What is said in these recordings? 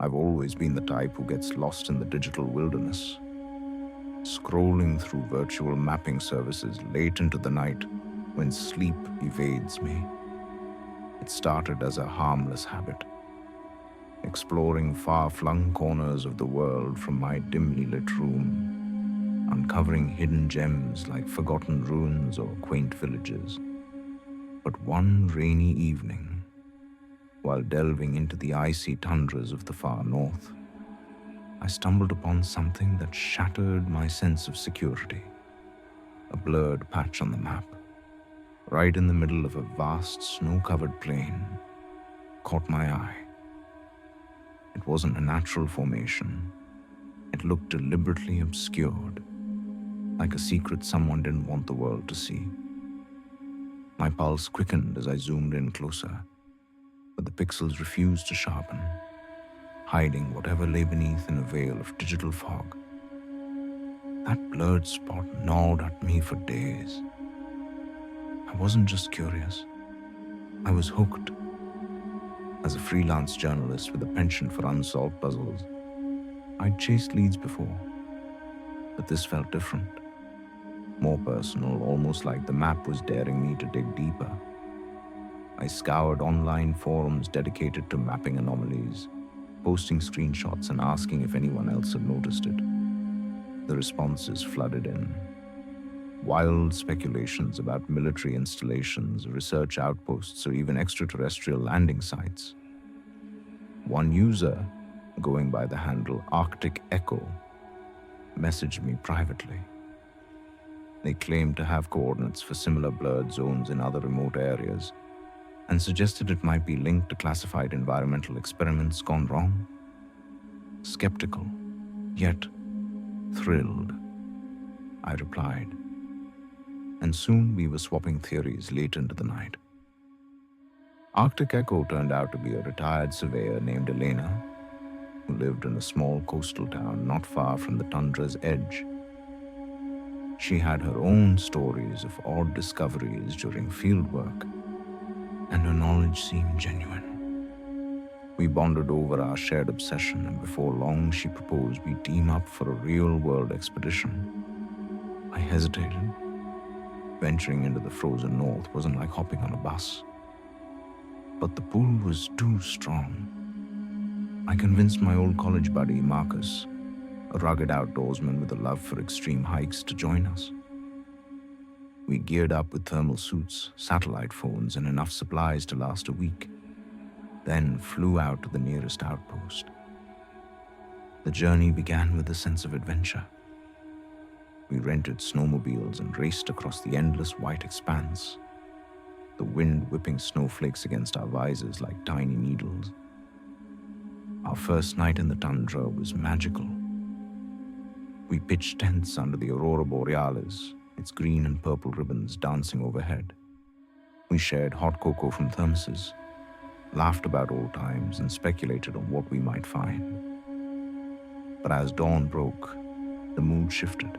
I've always been the type who gets lost in the digital wilderness, scrolling through virtual mapping services late into the night when sleep evades me. It started as a harmless habit, exploring far-flung corners of the world from my dimly lit room, uncovering hidden gems like forgotten ruins or quaint villages. But one rainy evening, while delving into the icy tundras of the far north, I stumbled upon something that shattered my sense of security. A blurred patch on the map, right in the middle of a vast snow-covered plain, caught my eye. It wasn't a natural formation. It looked deliberately obscured, like a secret someone didn't want the world to see. My pulse quickened as I zoomed in closer, but the pixels refused to sharpen, hiding whatever lay beneath in a veil of digital fog. That blurred spot gnawed at me for days. I wasn't just curious, I was hooked. As a freelance journalist with a penchant for unsolved puzzles, I'd chased leads before, but this felt different, more personal, almost like the map was daring me to dig deeper. I scoured online forums dedicated to mapping anomalies, posting screenshots and asking if anyone else had noticed it. The responses flooded in. Wild speculations about military installations, research outposts, or even extraterrestrial landing sites. One user, going by the handle Arctic Echo, messaged me privately. They claimed to have coordinates for similar blurred zones in other remote areas and suggested it might be linked to classified environmental experiments gone wrong. Skeptical, yet thrilled, I replied. And soon we were swapping theories late into the night. Arctic Echo turned out to be a retired surveyor named Elena, who lived in a small coastal town not far from the tundra's edge. She had her own stories of odd discoveries during fieldwork, and her knowledge seemed genuine. We bonded over our shared obsession, and before long she proposed we team up for a real-world expedition. I hesitated. Venturing into the frozen north wasn't like hopping on a bus. But the pull was too strong. I convinced my old college buddy, Marcus, a rugged outdoorsman with a love for extreme hikes, to join us. We geared up with thermal suits, satellite phones, and enough supplies to last a week, then flew out to the nearest outpost. The journey began with a sense of adventure. We rented snowmobiles and raced across the endless white expanse, the wind whipping snowflakes against our visors like tiny needles. Our first night in the tundra was magical. We pitched tents under the aurora borealis, its green and purple ribbons dancing overhead. We shared hot cocoa from thermoses, laughed about old times, and speculated on what we might find. But as dawn broke, the mood shifted.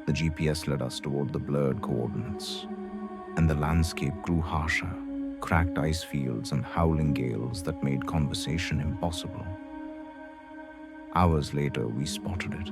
The GPS led us toward the blurred coordinates, and the landscape grew harsher, cracked ice fields and howling gales that made conversation impossible. Hours later, we spotted it.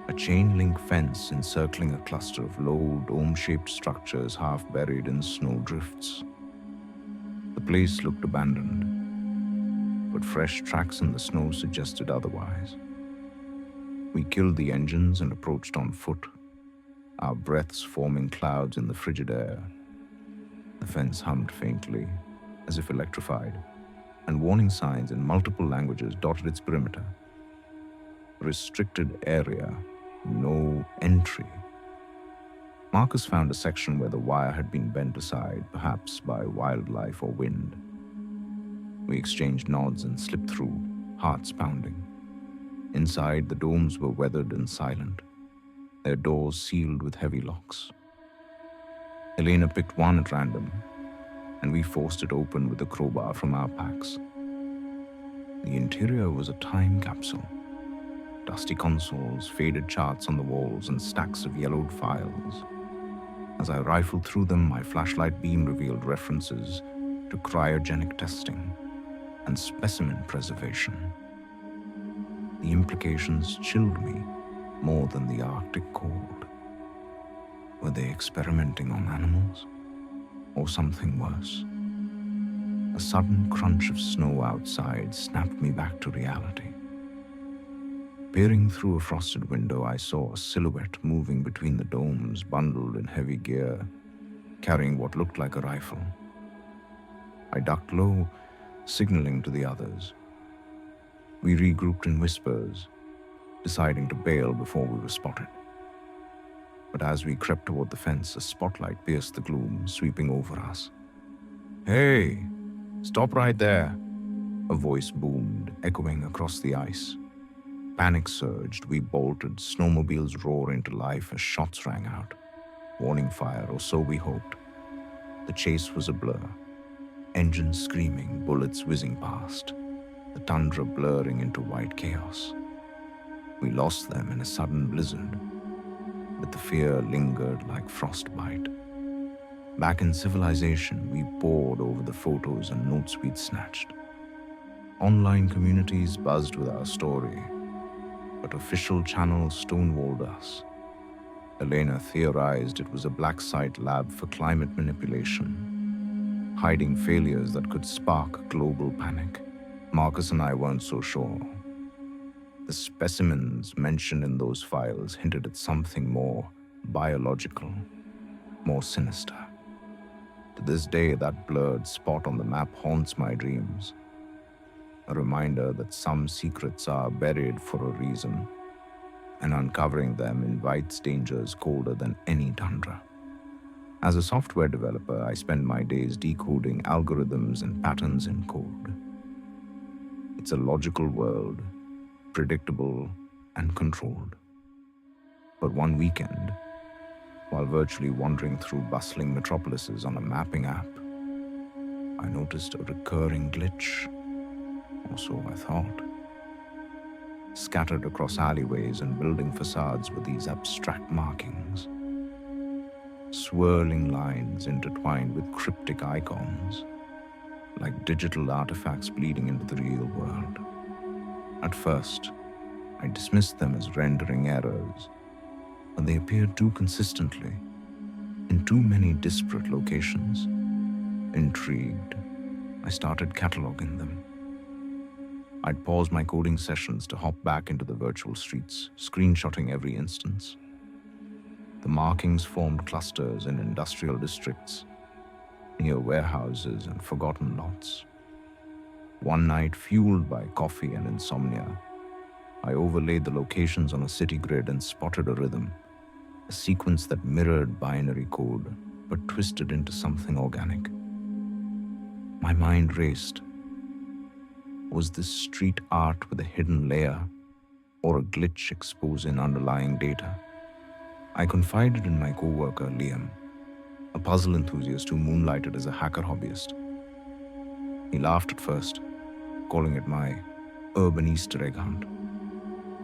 A chain-link fence encircling a cluster of low, dome-shaped structures half buried in snow drifts. The place looked abandoned, but fresh tracks in the snow suggested otherwise. We killed the engines and approached on foot, our breaths forming clouds in the frigid air. The fence hummed faintly, as if electrified, and warning signs in multiple languages dotted its perimeter. Restricted area, no entry. Marcus found a section where the wire had been bent aside, perhaps by wildlife or wind. We exchanged nods and slipped through, hearts pounding. Inside, the domes were weathered and silent, their doors sealed with heavy locks. Elena picked one at random, and we forced it open with a crowbar from our packs. The interior was a time capsule. Dusty consoles, faded charts on the walls, and stacks of yellowed files. As I rifled through them, my flashlight beam revealed references to cryogenic testing, and specimen preservation. The implications chilled me more than the Arctic cold. Were they experimenting on animals? Or something worse? A sudden crunch of snow outside snapped me back to reality. Peering through a frosted window, I saw a silhouette moving between the domes, bundled in heavy gear, carrying what looked like a rifle. I ducked low, signaling to the others. We regrouped in whispers, deciding to bail before we were spotted. But as we crept toward the fence, a spotlight pierced the gloom, sweeping over us. "Hey, stop right there!" A voice boomed, echoing across the ice. Panic surged, we bolted, snowmobiles roared into life as shots rang out. Warning fire, or so we hoped. The chase was a blur. Engines screaming, bullets whizzing past, the tundra blurring into white chaos. We lost them in a sudden blizzard, but the fear lingered like frostbite. Back in civilization, we pored over the photos and notes we'd snatched. Online communities buzzed with our story, but official channels stonewalled us. Elena theorized it was a black site lab for climate manipulation, hiding failures that could spark global panic. Marcus and I weren't so sure. The specimens mentioned in those files hinted at something more biological, more sinister. To this day, that blurred spot on the map haunts my dreams. A reminder that some secrets are buried for a reason, and uncovering them invites dangers colder than any tundra. As a software developer, I spend my days decoding algorithms and patterns in code. It's a logical world, predictable and controlled. But one weekend, while virtually wandering through bustling metropolises on a mapping app, I noticed a recurring glitch, or so I thought. Scattered across alleyways and building facades were these abstract markings, swirling lines intertwined with cryptic icons, like digital artifacts bleeding into the real world. At first, I dismissed them as rendering errors, but they appeared too consistently, in too many disparate locations. Intrigued, I started cataloging them. I'd pause my coding sessions to hop back into the virtual streets, screenshotting every instance. The markings formed clusters in industrial districts, near warehouses and forgotten lots. One night, fueled by coffee and insomnia, I overlaid the locations on a city grid and spotted a rhythm, a sequence that mirrored binary code, but twisted into something organic. My mind raced. Was this street art with a hidden layer, or a glitch exposing underlying data? I confided in my coworker Liam, a puzzle enthusiast who moonlighted as a hacker hobbyist. He laughed at first, calling it my urban Easter egg hunt.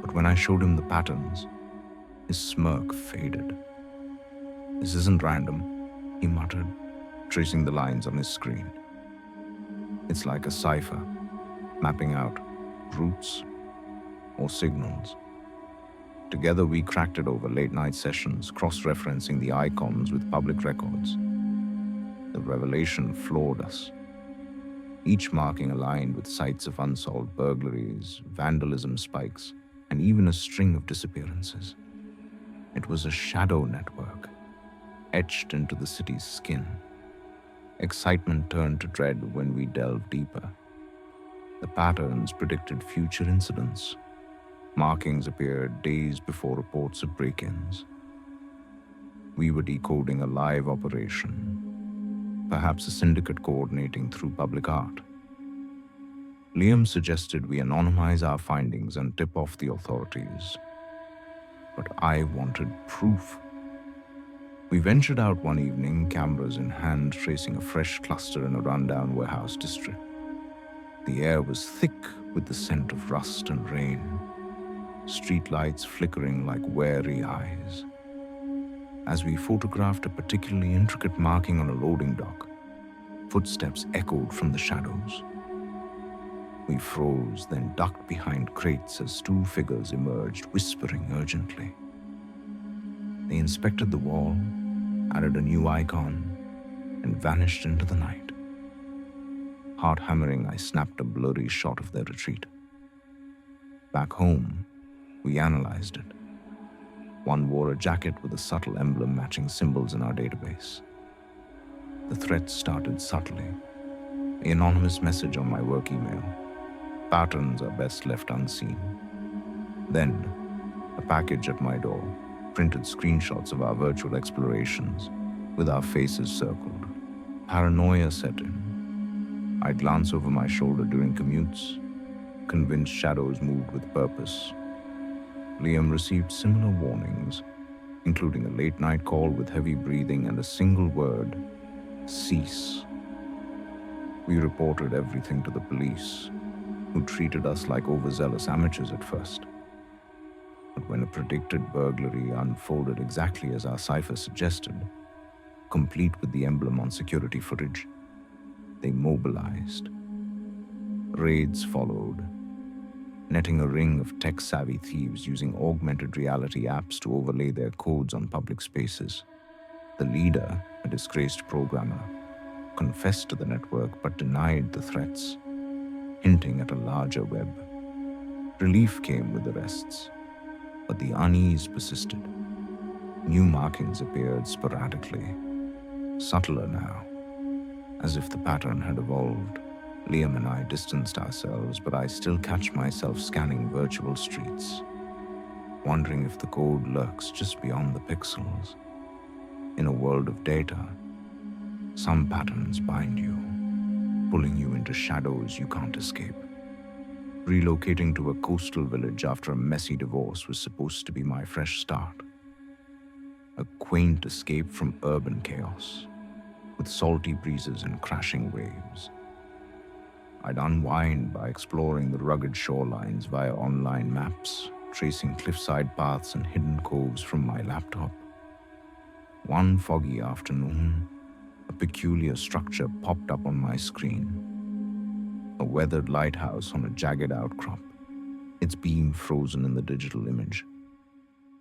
But when I showed him the patterns, his smirk faded. "This isn't random," he muttered, tracing the lines on his screen. "It's like a cipher, mapping out roots or signals." Together we cracked it over late-night sessions, cross-referencing the icons with public records. The revelation floored us. Each marking aligned with sites of unsolved burglaries, vandalism spikes, and even a string of disappearances. It was a shadow network, etched into the city's skin. Excitement turned to dread when we delved deeper. The patterns predicted future incidents. Markings appeared days before reports of break-ins. We were decoding a live operation, perhaps a syndicate coordinating through public art. Liam suggested we anonymize our findings and tip off the authorities. But I wanted proof. We ventured out one evening, cameras in hand, tracing a fresh cluster in a rundown warehouse district. The air was thick with the scent of rust and rain, streetlights flickering like wary eyes. As we photographed a particularly intricate marking on a loading dock, footsteps echoed from the shadows. We froze, then ducked behind crates as two figures emerged, whispering urgently. They inspected the wall, added a new icon, and vanished into the night. Heart hammering, I snapped a blurry shot of their retreat. Back home, we analyzed it. One wore a jacket with a subtle emblem matching symbols in our database. The threat started subtly. The anonymous message on my work email. Patterns are best left unseen. Then, a package at my door, printed screenshots of our virtual explorations, with our faces circled. Paranoia set in. I glance over my shoulder during commutes, convinced shadows moved with purpose. Liam received similar warnings, including a late-night call with heavy breathing and a single word, cease. We reported everything to the police, who treated us like overzealous amateurs at first. But when a predicted burglary unfolded exactly as our cipher suggested, complete with the emblem on security footage, they mobilized. Raids followed, netting a ring of tech-savvy thieves using augmented reality apps to overlay their codes on public spaces. The leader, a disgraced programmer, confessed to the network but denied the threats, hinting at a larger web. Relief came with arrests, but the unease persisted. New markings appeared sporadically, subtler now, as if the pattern had evolved. Liam and I distanced ourselves, but I still catch myself scanning virtual streets, wondering if the code lurks just beyond the pixels. In a world of data, some patterns bind you, pulling you into shadows you can't escape. Relocating to a coastal village after a messy divorce was supposed to be my fresh start. A quaint escape from urban chaos, with salty breezes and crashing waves. I'd unwind by exploring the rugged shorelines via online maps, tracing cliffside paths and hidden coves from my laptop. One foggy afternoon, a peculiar structure popped up on my screen. A weathered lighthouse on a jagged outcrop, its beam frozen in the digital image.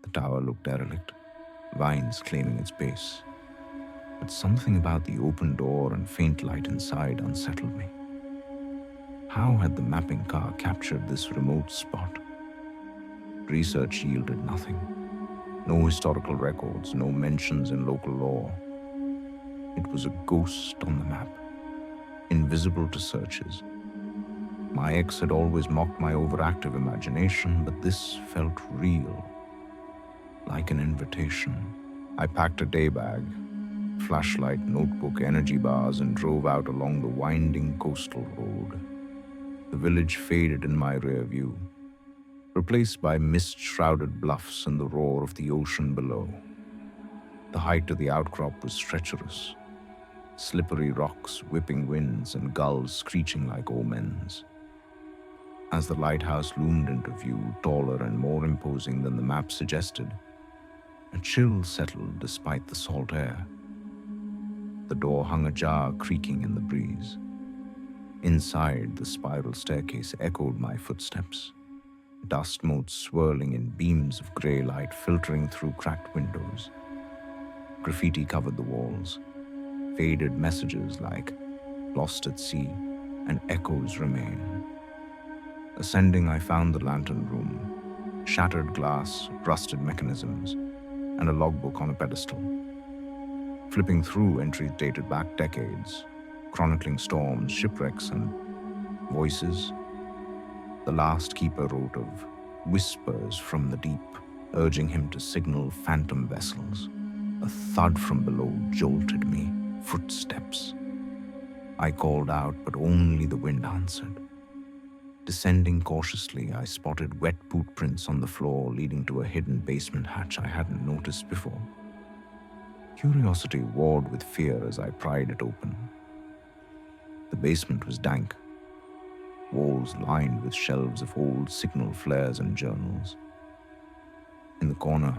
The tower looked derelict, vines claiming its base. But something about the open door and faint light inside unsettled me. How had the mapping car captured this remote spot? Research yielded nothing. No historical records, no mentions in local law. It was a ghost on the map, invisible to searches. My ex had always mocked my overactive imagination, but this felt real, like an invitation. I packed a day bag, flashlight, notebook, energy bars, and drove out along the winding coastal road. The village faded in my rear view, replaced by mist-shrouded bluffs and the roar of the ocean below. The height of the outcrop was treacherous, slippery rocks, whipping winds, and gulls screeching like omens. As the lighthouse loomed into view, taller and more imposing than the map suggested, a chill settled despite the salt air. The door hung ajar, creaking in the breeze. Inside, the spiral staircase echoed my footsteps, dust motes swirling in beams of grey light filtering through cracked windows. Graffiti covered the walls, faded messages like "Lost at sea" and "Echoes remain." Ascending, I found the lantern room, shattered glass, rusted mechanisms, and a logbook on a pedestal. Flipping through, entries dated back decades, chronicling storms, shipwrecks, and voices. The last keeper wrote of whispers from the deep, urging him to signal phantom vessels. A thud from below jolted me. Footsteps. I called out, but only the wind answered. Descending cautiously, I spotted wet boot prints on the floor leading to a hidden basement hatch I hadn't noticed before. Curiosity warred with fear as I pried it open. The basement was dank, walls lined with shelves of old signal flares and journals. In the corner,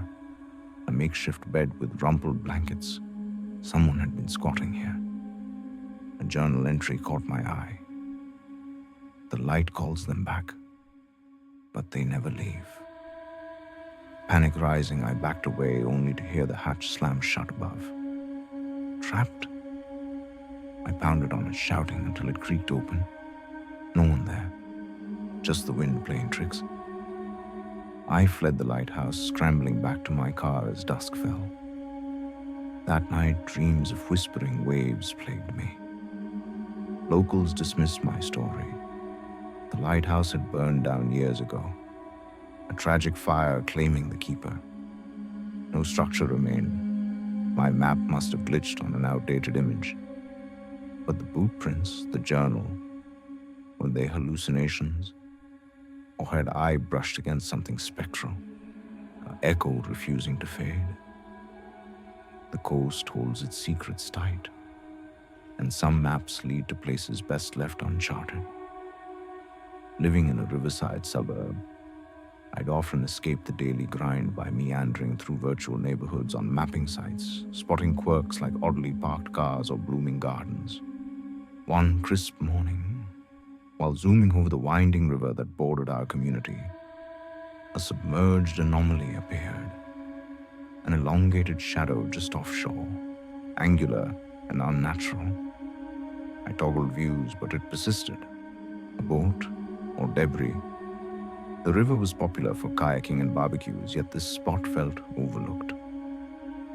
a makeshift bed with rumpled blankets. Someone had been squatting here. A journal entry caught my eye. The light calls them back, but they never leave. Panic rising, I backed away only to hear the hatch slam shut above. Trapped? I pounded on it, shouting until it creaked open. No one there, just the wind playing tricks. I fled the lighthouse, scrambling back to my car as dusk fell. That night, dreams of whispering waves plagued me. Locals dismissed my story. The lighthouse had burned down years ago, a tragic fire claiming the keeper. No structure remained. My map must have glitched on an outdated image. But the boot prints, the journal, were they hallucinations? Or had I brushed against something spectral, echoed, refusing to fade? The coast holds its secrets tight, and some maps lead to places best left uncharted. Living in a riverside suburb, I'd often escape the daily grind by meandering through virtual neighborhoods on mapping sites, spotting quirks like oddly parked cars or blooming gardens. One crisp morning, while zooming over the winding river that bordered our community, a submerged anomaly appeared, an elongated shadow just offshore, angular and unnatural. I toggled views, but it persisted. A boat or debris. The river was popular for kayaking and barbecues, yet this spot felt overlooked.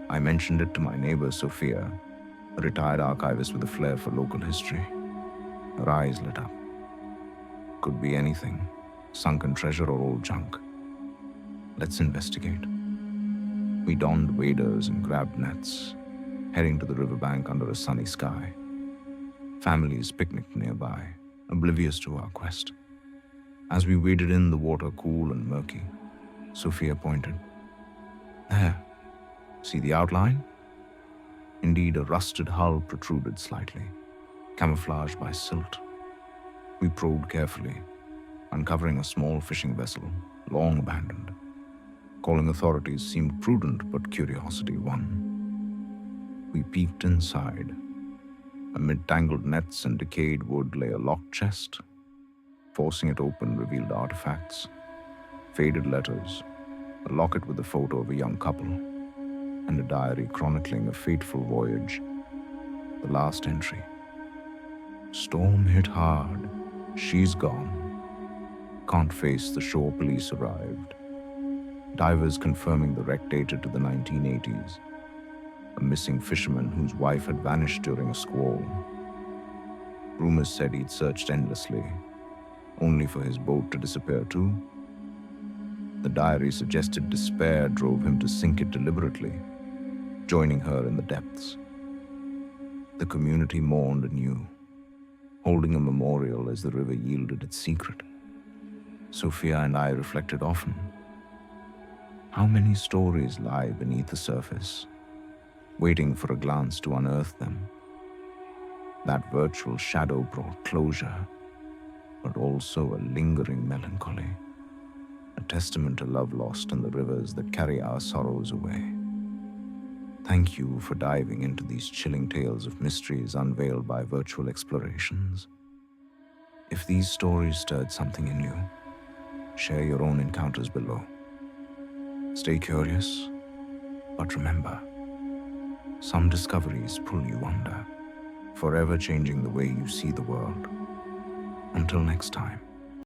I mentioned it to my neighbor Sophia, a retired archivist with a flair for local history. Her eyes lit up. Could be anything, sunken treasure or old junk. Let's investigate. We donned waders and grabbed nets, heading to the riverbank under a sunny sky. Families picnicked nearby, oblivious to our quest. As we waded in, the water cool and murky, Sophia pointed. There, see the outline? Indeed, a rusted hull protruded slightly, camouflaged by silt. We probed carefully, uncovering a small fishing vessel, long abandoned. Calling authorities seemed prudent, but curiosity won. We peeked inside. Amid tangled nets and decayed wood lay a locked chest. Forcing it open revealed artifacts, faded letters, a locket with a photo of a young couple, and a diary chronicling a fateful voyage. The last entry. Storm hit hard. She's gone. Can't face the shore police arrived. Divers confirming the wreck dated to the 1980s. A missing fisherman whose wife had vanished during a squall. Rumors said he'd searched endlessly, only for his boat to disappear too. The diary suggested despair drove him to sink it deliberately, joining her in the depths. The community mourned anew, holding a memorial as the river yielded its secret. Sophia and I reflected often. How many stories lie beneath the surface, waiting for a glance to unearth them? That virtual shadow brought closure, but also a lingering melancholy, a testament to love lost in the rivers that carry our sorrows away. Thank you for diving into these chilling tales of mysteries unveiled by virtual explorations. If these stories stirred something in you, share your own encounters below. Stay curious, but remember, some discoveries pull you under, forever changing the way you see the world. Until next time.